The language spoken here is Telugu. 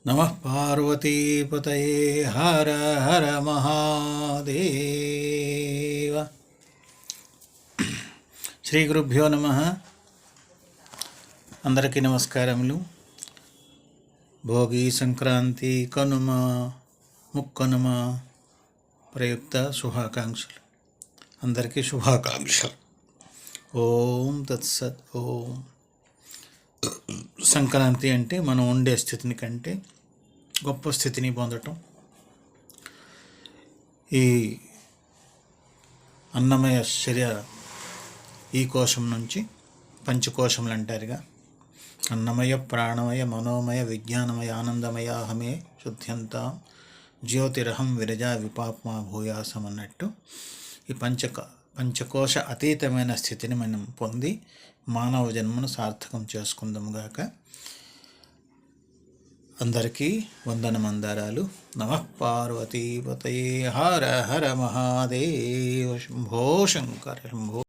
నమః పార్వతీపతయే హర హర మహాదేవ. శ్రీ గురుభ్యో నమః. అందరికీ నమస్కారములు. భోగి, సంక్రాంతి, కనుమ, ముక్కనుమ ప్రయుక్త శుభాకాంక్షలు. అందరికీ శుభాకాంక్షలు. ఓం తత్సత్. ఓం. సంక్రాంతి అంటే మనం ఉండే స్థితిని కంటే గొప్ప స్థితిని పొందటం. ఈ అన్నమయ శరీర ఈ కోశం నుంచి పంచకోశములు అంటారుగా, అన్నమయ, ప్రాణమయ, మనోమయ, విజ్ఞానమయ, ఆనందమయ అహమే శుద్ధ్యంతాం జ్యోతిరహం విరజా విపాప్మా భూయాసం అన్నట్టు ఈ పంచకోశ అతీతమైన స్థితిని మనం పొంది మానవ జన్మను సార్థకం చేసుకుందాముగాక. అందరికీ వందనమందారాలు. నమః పార్వతీపతయే హర హర మహాదేవ. శంభో శంకర శంభో.